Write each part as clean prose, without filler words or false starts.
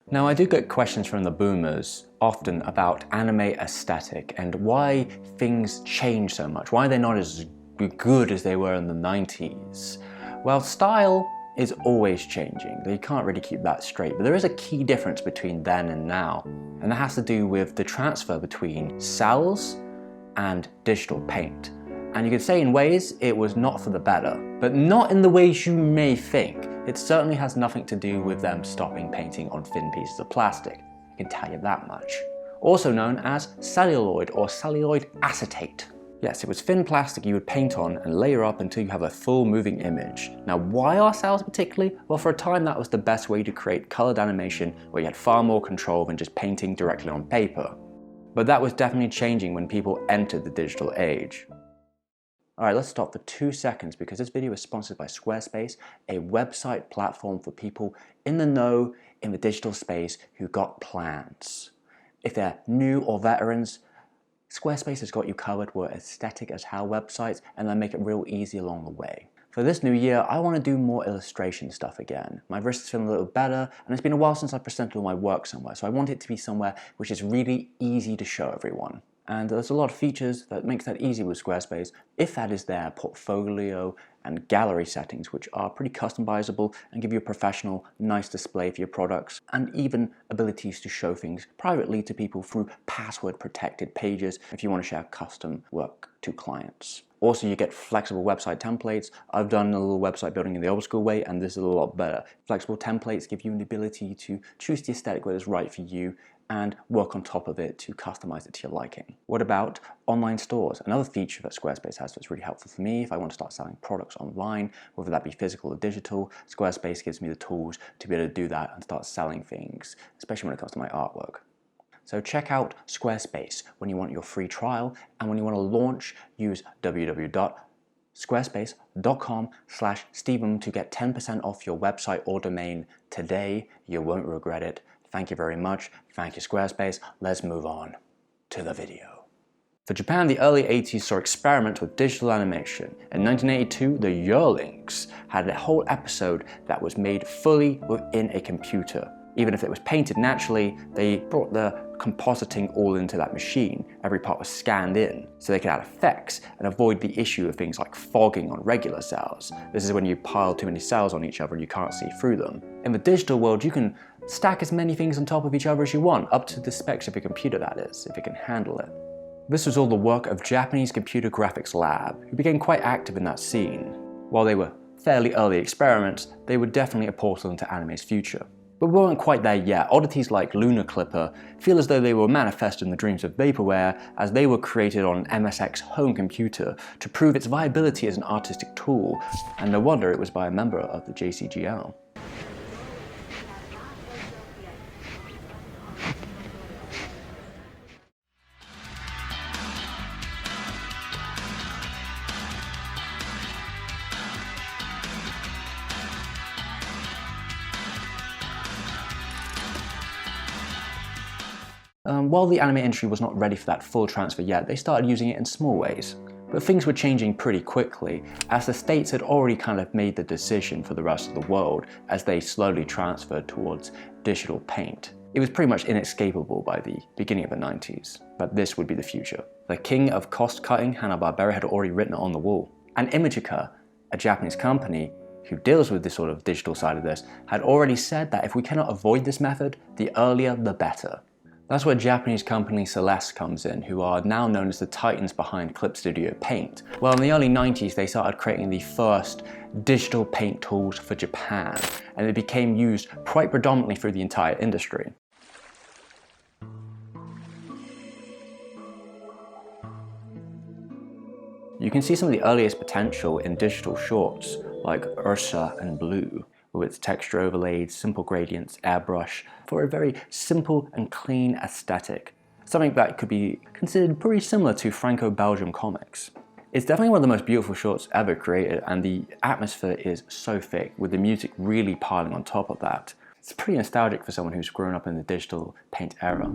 Now, I do get questions from the boomers often about anime aesthetic and why things change so much, why they're not as good as they were in the 90s. Well, style is always changing. You can't really keep that straight, but there is a key difference between then and now, and that has to do with the transfer between cels and digital paint. And you could say in ways it was not for the better, but not in the ways you may think. It certainly has nothing to do with them stopping painting on thin pieces of plastic, I can tell you that much. Also known as celluloid or celluloid acetate. Yes, it was thin plastic you would paint on and layer up until you have a full moving image. Now, why are cels particularly? Well, for a time that was the best way to create colored animation where you had far more control than just painting directly on paper. But that was definitely changing when people entered the digital age. Alright, let's stop for 2 seconds because this video is sponsored by Squarespace, a website platform for people in the know in the digital space who got plans. If they're new or veterans, Squarespace has got you covered. We're aesthetic as hell websites and they make it real easy along the way. For this new year, I want to do more illustration stuff again. My wrist is feeling a little better and it's been a while since I presented all my work somewhere, so I want it to be somewhere which is really easy to show everyone. And there's a lot of features that makes that easy with Squarespace, if that is their portfolio and gallery settings, which are pretty customizable and give you a professional, nice display for your products, and even abilities to show things privately to people through password-protected pages if you want to share custom work to clients. Also, you get flexible website templates. I've done a little website building in the old school way, and this is a lot better. Flexible templates give you the ability to choose the aesthetic that is right for you and work on top of it to customize it to your liking. What about online stores? Another feature that Squarespace has that's really helpful for me if I want to start selling products online, whether that be physical or digital. Squarespace gives me the tools to be able to do that and start selling things, especially when it comes to my artwork. So check out Squarespace when you want your free trial, and when you want to launch, use www.squarespace.com/STEVEM to get 10% off your website or domain today. You won't regret it. Thank you very much. Thank you, Squarespace. Let's move on to the video. For Japan, the early 80s saw experiments with digital animation. In 1982, the Yearlings had a whole episode that was made fully within a computer. Even if it was painted naturally, they brought the compositing all into that machine. Every part was scanned in, so they could add effects and avoid the issue of things like fogging on regular cels. This is when you pile too many cels on each other and you can't see through them. In the digital world, you can stack as many things on top of each other as you want, up to the specs of your computer, that is, if it can handle it. This was all the work of Japanese Computer Graphics Lab, who became quite active in that scene. While they were fairly early experiments, they were definitely a portal into anime's future. But we weren't quite there yet. Oddities like Lunar Clipper feel as though they were manifest in the dreams of vaporware, as they were created on an MSX home computer to prove its viability as an artistic tool, and no wonder it was by a member of the JCGL. While the anime industry was not ready for that full transfer yet, they started using it in small ways. But things were changing pretty quickly, as the States had already kind of made the decision for the rest of the world as they slowly transferred towards digital paint. It was pretty much inescapable by the beginning of the 90s, but this would be the future. The king of cost-cutting, Hanna-Barbera, had already written it on the wall. And Imagica, a Japanese company who deals with this sort of digital side of this, had already said that if we cannot avoid this method, the earlier the better. That's where Japanese company Celeste comes in, who are now known as the titans behind Clip Studio Paint. Well, in the early 90s, they started creating the first digital paint tools for Japan, and it became used quite predominantly through the entire industry. You can see some of the earliest potential in digital shorts, like Ursa and Blue, with its texture overlays, simple gradients, airbrush, for a very simple and clean aesthetic. Something that could be considered pretty similar to Franco-Belgian comics. It's definitely one of the most beautiful shorts ever created, and the atmosphere is so thick, with the music really piling on top of that. It's pretty nostalgic for someone who's grown up in the digital paint era.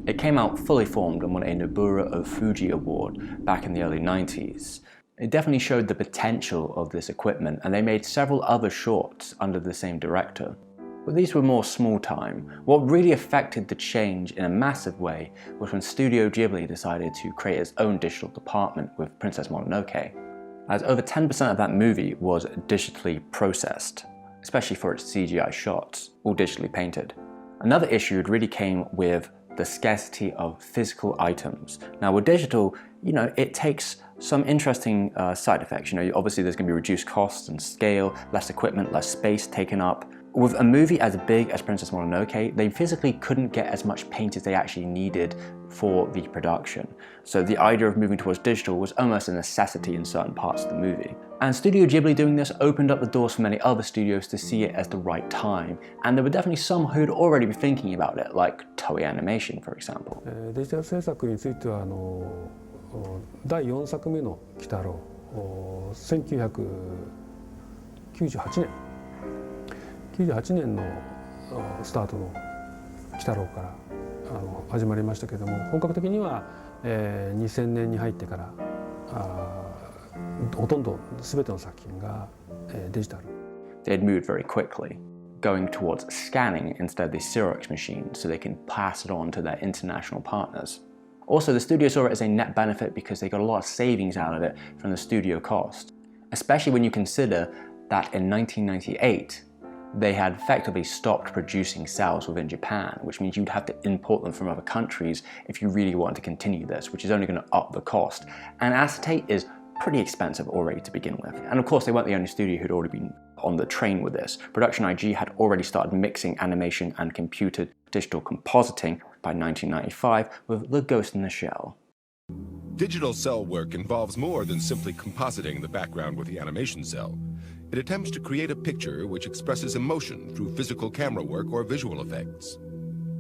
It came out fully formed and won a Nobura of Fuji award back in the early 90s. It definitely showed the potential of this equipment, and they made several other shorts under the same director. But these were more small time. What really affected the change in a massive way was when Studio Ghibli decided to create its own digital department with Princess Mononoke, as over 10% of that movie was digitally processed, especially for its CGI shots, all digitally painted. Another issue really came with the scarcity of physical items. Now with digital, it takes some interesting side effects. Obviously there's going to be reduced costs and scale, less equipment, less space taken up. With a movie as big as Princess Mononoke, they physically couldn't get as much paint as they actually needed for the production. So the idea of moving towards digital was almost a necessity in certain parts of the movie. And Studio Ghibli doing this opened up the doors for many other studios to see it as the right time. And there were definitely some who'd already been thinking about it, like Toei Animation, for example. デジタル制作については第4作目の鬼太郎1998年のスタートの鬼太郎から始まりましたけれども、本格的には2000年に入ってからほとんど全ての作品がデジタル。They'd moved very quickly, going towards scanning instead of the Xerox machine so they can pass it on to their international partners. Also, the studio saw it as a net benefit because they got a lot of savings out of it from the studio cost, especially when you consider that in 1998, they had effectively stopped producing cels within Japan, which means you'd have to import them from other countries if you really wanted to continue this, which is only going to up the cost. And acetate is pretty expensive already to begin with. And of course, they weren't the only studio who'd already been on the train with this. Production IG had already started mixing animation and computer digital compositing by 1995 with The Ghost in the Shell. Digital cell work involves more than simply compositing the background with the animation cell. It attempts to create a picture which expresses emotion through physical camera work or visual effects.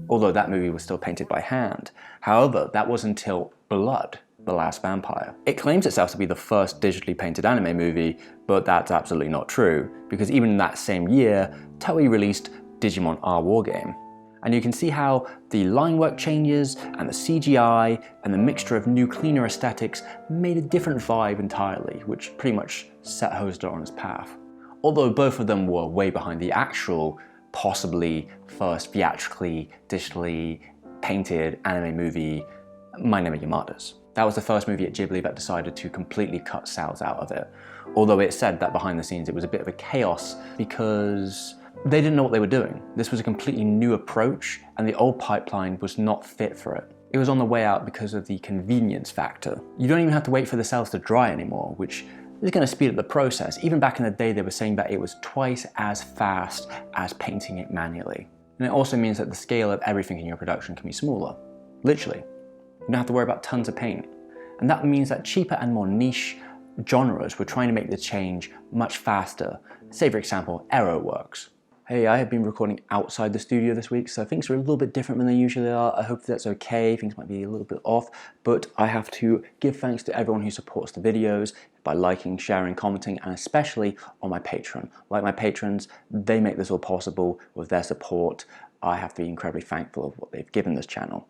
Although that movie was still painted by hand. However, that was until Blood, The Last Vampire. It claims itself to be the first digitally painted anime movie, but that's absolutely not true, because even in that same year, Toei released Digimon R War Game. And you can see how the line work changes and the CGI and the mixture of new, cleaner aesthetics made a different vibe entirely, which pretty much set Hosoda on his path. Although both of them were way behind the actual, possibly first theatrically, digitally painted anime movie, My Name is Yamada's. That was the first movie at Ghibli that decided to completely cut cels out of it. Although it said that behind the scenes it was a bit of a chaos because they didn't know what they were doing. This was a completely new approach and the old pipeline was not fit for it. It was on the way out because of the convenience factor. You don't even have to wait for the cels to dry anymore, which is going to speed up the process. Even back in the day they were saying that it was twice as fast as painting it manually. And it also means that the scale of everything in your production can be smaller. Literally. You don't have to worry about tons of paint. And that means that cheaper and more niche genres were trying to make the change much faster. Say for example, Arrowworks. Hey, I have been recording outside the studio this week, so things are a little bit different than they usually are. I hope that's okay, things might be a little bit off, but I have to give thanks to everyone who supports the videos by liking, sharing, commenting, and especially on my Patreon. Like my patrons, they make this all possible. With their support, I have to be incredibly thankful of what they've given this channel,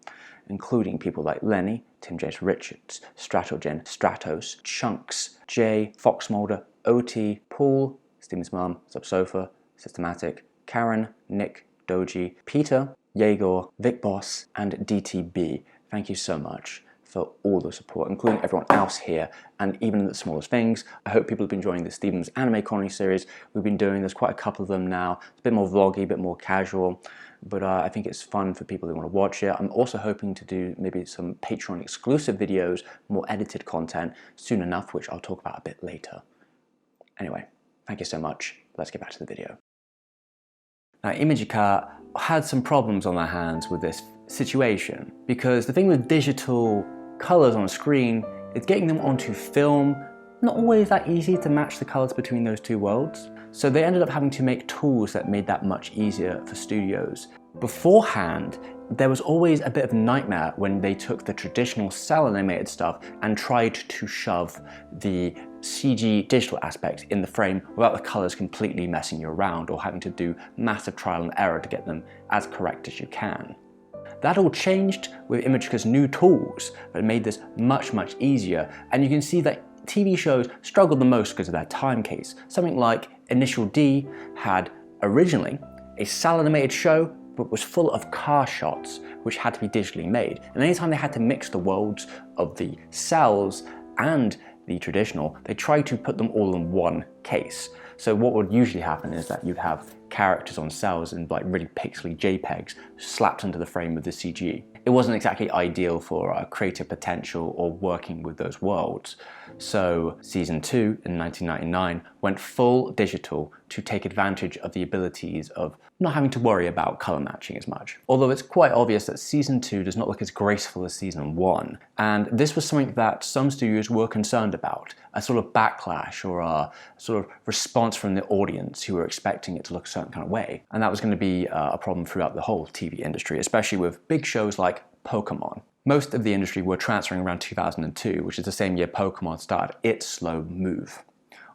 including people like Lenny, Tim James Richards, Stratogen, Stratos, Chunks, Jay, Foxmolder, OT, Paul, Steven's Mum, Subsofa, Systematic, Karen, Nick, Doji, Peter, Yegor, Vic Boss, and DTB. Thank you so much for all the support, including everyone else here, and even the smallest things. I hope people have been enjoying the Steven's Anime Colony series. We've been doing, there's quite a couple of them now. It's a bit more vloggy, a bit more casual, but I think it's fun for people who want to watch it. I'm also hoping to do maybe some Patreon exclusive videos, more edited content soon enough, which I'll talk about a bit later. Anyway, thank you so much. Let's get back to the video. Now, Imagika had some problems on their hands with this situation because the thing with digital colors on a screen is getting them onto film, not always that easy to match the colors between those two worlds. So they ended up having to make tools that made that much easier for studios. Beforehand, there was always a bit of a nightmare when they took the traditional cel animated stuff and tried to shove the CG digital aspect in the frame without the colors completely messing you around or having to do massive trial and error to get them as correct as you can. That all changed with Imagika's new tools that made this much, much easier, and you can see that TV shows struggled the most because of their time case. Something like Initial D had originally a cel animated show, but was full of car shots, which had to be digitally made. And anytime they had to mix the worlds of the cels and the traditional, they tried to put them all in one case. So what would usually happen is that you'd have characters on cels and like really pixely JPEGs slapped into the frame with the CG. It wasn't exactly ideal for creative potential or working with those worlds. So season 2 in 1999 went full digital to take advantage of the abilities of not having to worry about color matching as much. Although it's quite obvious that season 2 does not look as graceful as season 1. And this was something that some studios were concerned about, a sort of backlash or a sort of response from the audience who were expecting it to look a certain kind of way. And that was going to be a problem throughout the whole TV industry, especially with big shows like Pokemon. Most of the industry were transferring around 2002, which is the same year Pokemon started its slow move.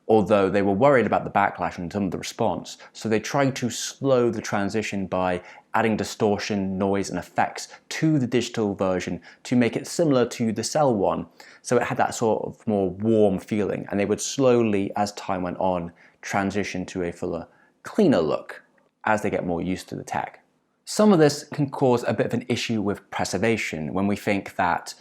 Although they were worried about the backlash and some of the response, so they tried to slow the transition by adding distortion, noise, and effects to the digital version to make it similar to the cel one, so it had that sort of more warm feeling, and they would slowly, as time went on, transition to a fuller, cleaner look as they get more used to the tech. Some of this can cause a bit of an issue with preservation when we think that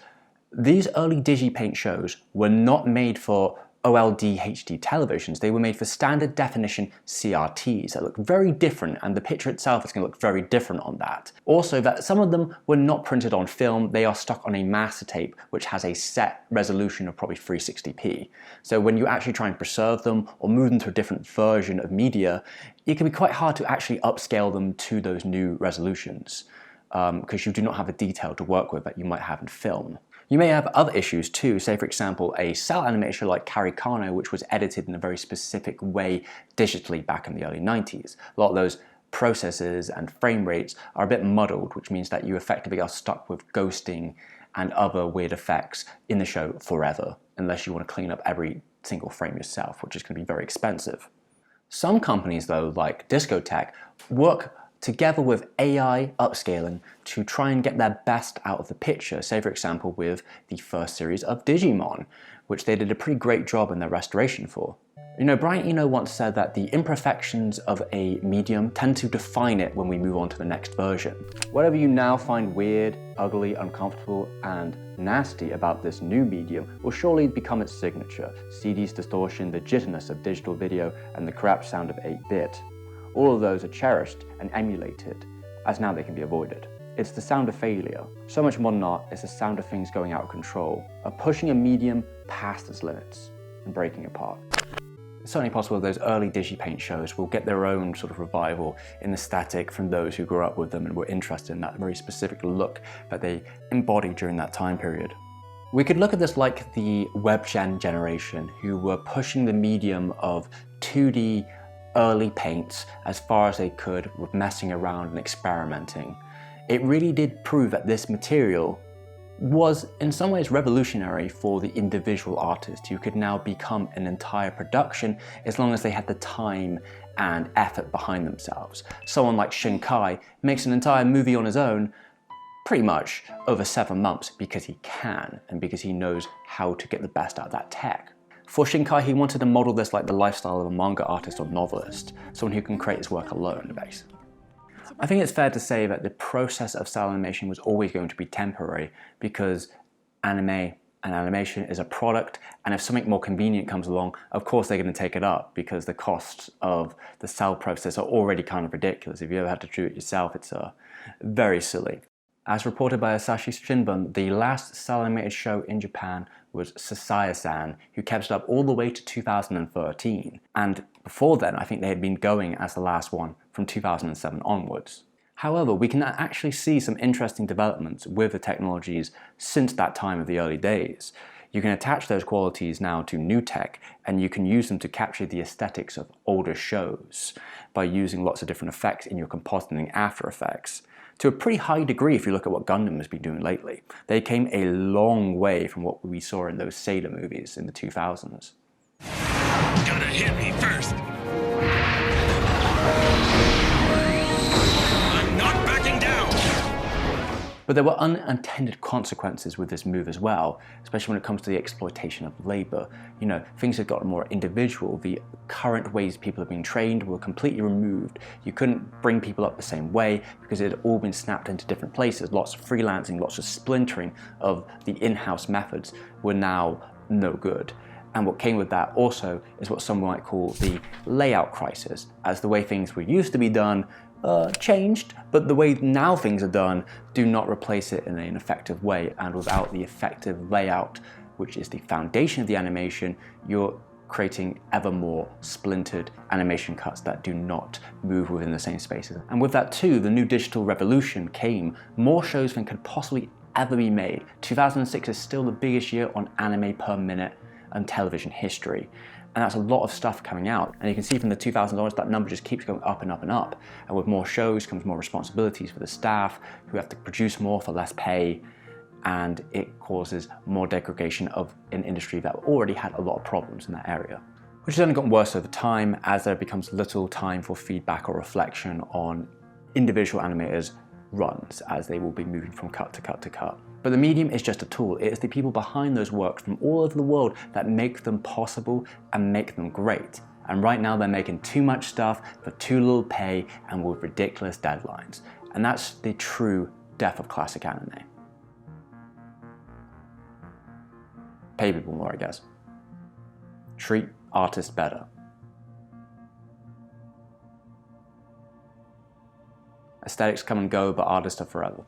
these early DigiPaint shows were not made for OLED HD televisions. They were made for standard definition CRTs that look very different, and the picture itself is going to look very different on that. Also, that some of them were not printed on film, they are stuck on a master tape which has a set resolution of probably 360p. So when you actually try and preserve them or move them to a different version of media, it can be quite hard to actually upscale them to those new resolutions because you do not have the detail to work with that you might have in film. You may have other issues too, say for example a cel animation like Caricano, which was edited in a very specific way digitally back in the early 90s. A lot of those processes and frame rates are a bit muddled, which means that you effectively are stuck with ghosting and other weird effects in the show forever, unless you want to clean up every single frame yourself, which is going to be very expensive. Some companies though, like Discotech, work together with AI upscaling to try and get their best out of the picture, say for example with the first series of Digimon, which they did a pretty great job in their restoration for. You know, Brian Eno once said that the imperfections of a medium tend to define it when we move on to the next version. Whatever you now find weird, ugly, uncomfortable, and nasty about this new medium will surely become its signature. CD's distortion, the jitterness of digital video, and the crap sound of 8-bit. All of those are cherished and emulated, as now they can be avoided. It's the sound of failure. So much modern art is the sound of things going out of control, of pushing a medium past its limits and breaking apart. It's certainly possible those early DigiPaint shows will get their own sort of revival in aesthetic from those who grew up with them and were interested in that very specific look that they embodied during that time period. We could look at this like the WebGen generation, who were pushing the medium of 2D early paints as far as they could with messing around and experimenting. It really did prove that this material was in some ways revolutionary for the individual artist who could now become an entire production as long as they had the time and effort behind themselves. Someone like Shinkai makes an entire movie on his own pretty much over 7 months because he can and because he knows how to get the best out of that tech. For Shinkai, he wanted to model this like the lifestyle of a manga artist or novelist, someone who can create his work alone, basically. I think it's fair to say that the process of cel animation was always going to be temporary because anime and animation is a product, and if something more convenient comes along, of course they're going to take it up because the costs of the cel process are already kind of ridiculous. If you ever had to do it yourself, it's very silly. As reported by Asahi Shimbun, the last cel animated show in Japan was Sasaya-san, who kept it up all the way to 2013. And before then, I think they had been going as the last one from 2007 onwards. However, we can actually see some interesting developments with the technologies since that time of the early days. You can attach those qualities now to new tech, and you can use them to capture the aesthetics of older shows by using lots of different effects in your compositing After Effects. To a pretty high degree if you look at what Gundam has been doing lately. They came a long way from what we saw in those Sailor movies in the 2000s. Gotta hit me first. I'm not backing down. But there were unintended consequences with this move as well, especially when it comes to the exploitation of labor. You know, things had gotten more individual. The current ways people have been trained were completely removed. You couldn't bring people up the same way because it had all been snapped into different places. Lots of freelancing, lots of splintering of the in-house methods were now no good. And what came with that also is what some might call the layout crisis, as the way things were used to be done changed, but the way now things are done do not replace it in an effective way. And without the effective layout, which is the foundation of the animation, you're creating ever more splintered animation cuts that do not move within the same spaces. And with that too, the new digital revolution came more shows than could possibly ever be made. 2006 is still the biggest year on anime per minute in television history. And that's a lot of stuff coming out. And you can see from the $2,000, that number just keeps going up and up and up. And with more shows comes more responsibilities for the staff, who have to produce more for less pay. And it causes more degradation of an industry that already had a lot of problems in that area. Which has only gotten worse over time as there becomes little time for feedback or reflection on individual animators' runs, as they will be moving from cut to cut to cut. But the medium is just a tool. It is the people behind those works from all over the world that make them possible and make them great. And right now they're making too much stuff for too little pay and with ridiculous deadlines. And that's the true death of classic anime. Pay people more, I guess. Treat artists better. Aesthetics come and go, but artists are forever.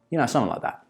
You know, something like that.